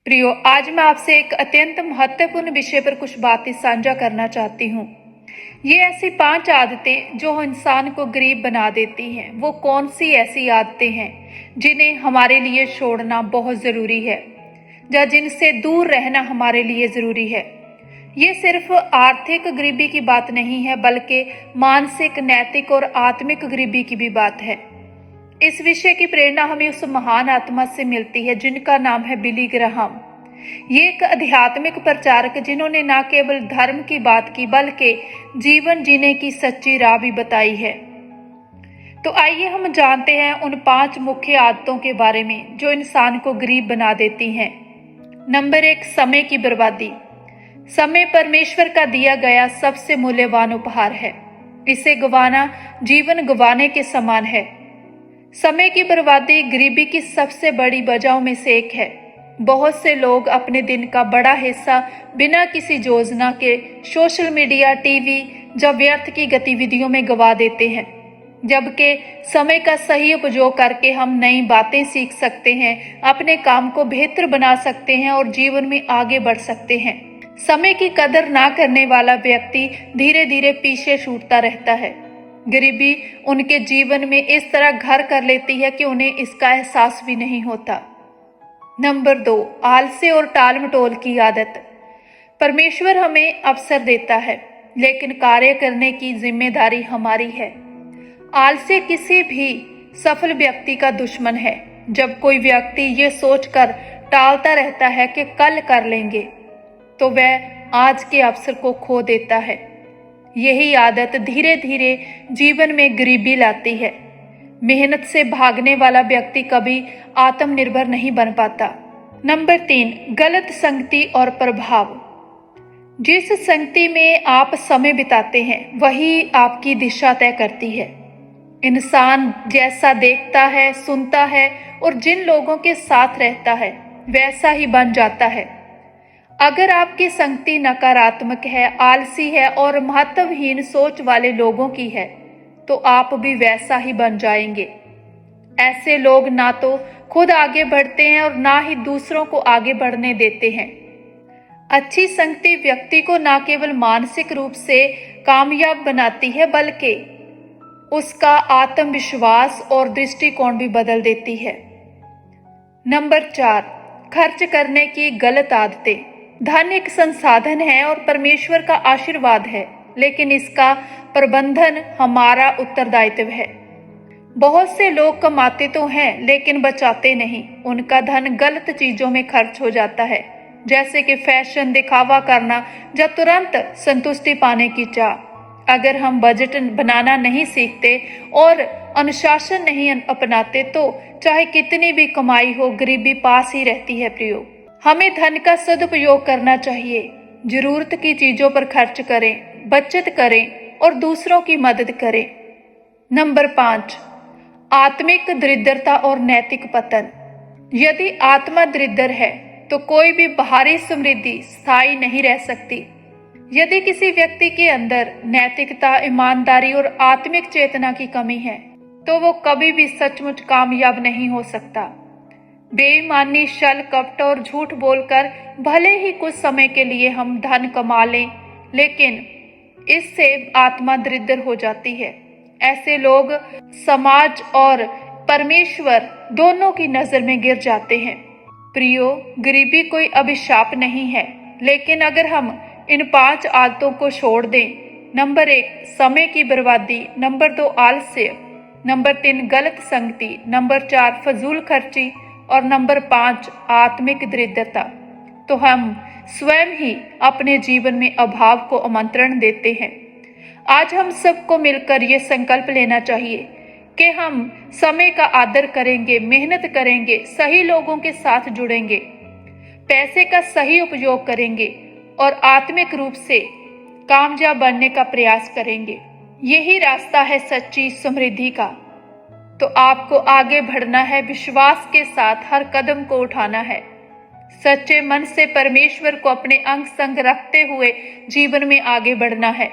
प्रियो, आज मैं आपसे एक अत्यंत महत्वपूर्ण विषय पर कुछ बातें साझा करना चाहती हूँ। ये ऐसी 5 आदतें जो इंसान को गरीब बना देती हैं। वो कौन सी ऐसी आदतें हैं जिन्हें हमारे लिए छोड़ना बहुत ज़रूरी है या जिनसे दूर रहना हमारे लिए ज़रूरी है। ये सिर्फ आर्थिक गरीबी की बात नहीं है, बल्कि मानसिक, नैतिक और आत्मिक गरीबी की भी बात है। इस विषय की प्रेरणा हमें उस महान आत्मा से मिलती है जिनका नाम है बिली ग्राहम। ये एक आध्यात्मिक प्रचारक जिन्होंने न केवल धर्म की बात की बल्कि जीवन जीने की सच्ची राह भी बताई है। तो आइए हम जानते हैं उन 5 मुख्य आदतों के बारे में जो इंसान को गरीब बना देती हैं। नंबर 1, समय की बर्बादी। समय परमेश्वर का दिया गया सबसे मूल्यवान उपहार है। इसे गंवाना जीवन गंवाने के समान है। समय की बर्बादी गरीबी की सबसे बड़ी वजहों में से एक है। बहुत से लोग अपने दिन का बड़ा हिस्सा बिना किसी योजना के सोशल मीडिया, टीवी या व्यर्थ की गतिविधियों में गंवा देते हैं, जबकि समय का सही उपयोग करके हम नई बातें सीख सकते हैं, अपने काम को बेहतर बना सकते हैं और जीवन में आगे बढ़ सकते हैं। समय की कदर ना करने वाला व्यक्ति धीरे धीरे पीछे छूटता रहता है। गरीबी उनके जीवन में इस तरह घर कर लेती है कि उन्हें इसका एहसास भी नहीं होता। नंबर 2, आलस्य और टाल मटोल की आदत। परमेश्वर हमें अवसर देता है, लेकिन कार्य करने की जिम्मेदारी हमारी है। आलस्य किसी भी सफल व्यक्ति का दुश्मन है। जब कोई व्यक्ति ये सोचकर टालता रहता है कि कल कर लेंगे, तो वह आज के अवसर को खो देता है। यही आदत धीरे धीरे जीवन में गरीबी लाती है। मेहनत से भागने वाला व्यक्ति कभी आत्मनिर्भर नहीं बन पाता। नंबर 3, गलत संगति और प्रभाव। जिस संगति में आप समय बिताते हैं वही आपकी दिशा तय करती है। इंसान जैसा देखता है, सुनता है और जिन लोगों के साथ रहता है वैसा ही बन जाता है। अगर आपकी संगति नकारात्मक है, आलसी है और महत्वहीन सोच वाले लोगों की है, तो आप भी वैसा ही बन जाएंगे। ऐसे लोग ना तो खुद आगे बढ़ते हैं और ना ही दूसरों को आगे बढ़ने देते हैं। अच्छी संगति व्यक्ति को ना केवल मानसिक रूप से कामयाब बनाती है, बल्कि उसका आत्मविश्वास और दृष्टिकोण भी बदल देती है। नंबर 4, खर्च करने की गलत आदतें। धन एक संसाधन है और परमेश्वर का आशीर्वाद है, लेकिन इसका प्रबंधन हमारा उत्तरदायित्व है। बहुत से लोग कमाते तो हैं लेकिन बचाते नहीं। उनका धन गलत चीजों में खर्च हो जाता है, जैसे कि फैशन, दिखावा करना या तुरंत संतुष्टि पाने की चाह। अगर हम बजट बनाना नहीं सीखते और अनुशासन नहीं अपनाते, तो चाहे कितनी भी कमाई हो, गरीबी पास ही रहती है। प्रियो, हमें धन का सदुपयोग करना चाहिए। जरूरत की चीजों पर खर्च करें, बचत करें और दूसरों की मदद करें। नंबर 5, आत्मिक दरिद्रता और नैतिक पतन। यदि आत्मा दरिद्र है तो कोई भी बाहरी समृद्धि स्थायी नहीं रह सकती। यदि किसी व्यक्ति के अंदर नैतिकता, ईमानदारी और आत्मिक चेतना की कमी है, तो वो कभी भी सचमुच कामयाब नहीं हो सकता। बेईमानी, छल, कपट और झूठ बोलकर भले ही कुछ समय के लिए हम धन कमा लें, लेकिन इससे आत्मा दरिद्र हो जाती है। ऐसे लोग समाज और परमेश्वर दोनों की नजर में गिर जाते हैं। प्रियो, गरीबी कोई अभिशाप नहीं है, लेकिन अगर हम इन 5 आदतों को छोड़ दें, नंबर 1, समय की बर्बादी, नंबर 2, आलस्य, नंबर 3, गलत संगति, नंबर 4, फजूल खर्ची और नंबर 5, आत्मिक दरिद्रता, तो हम स्वयं ही अपने जीवन में अभाव को आमंत्रण देते हैं। आज हम सबको मिलकर ये संकल्प लेना चाहिए कि हम समय का आदर करेंगे, मेहनत करेंगे, सही लोगों के साथ जुड़ेंगे, पैसे का सही उपयोग करेंगे और आत्मिक रूप से कामयाब बनने का प्रयास करेंगे। यही रास्ता है सच्ची समृद्धि का। तो आपको आगे बढ़ना है, विश्वास के साथ हर कदम को उठाना है, सच्चे मन से परमेश्वर को अपने अंग संग रखते हुए जीवन में आगे बढ़ना है,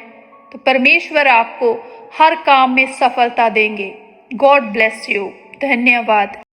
तो परमेश्वर आपको हर काम में सफलता देंगे। God bless you. धन्यवाद।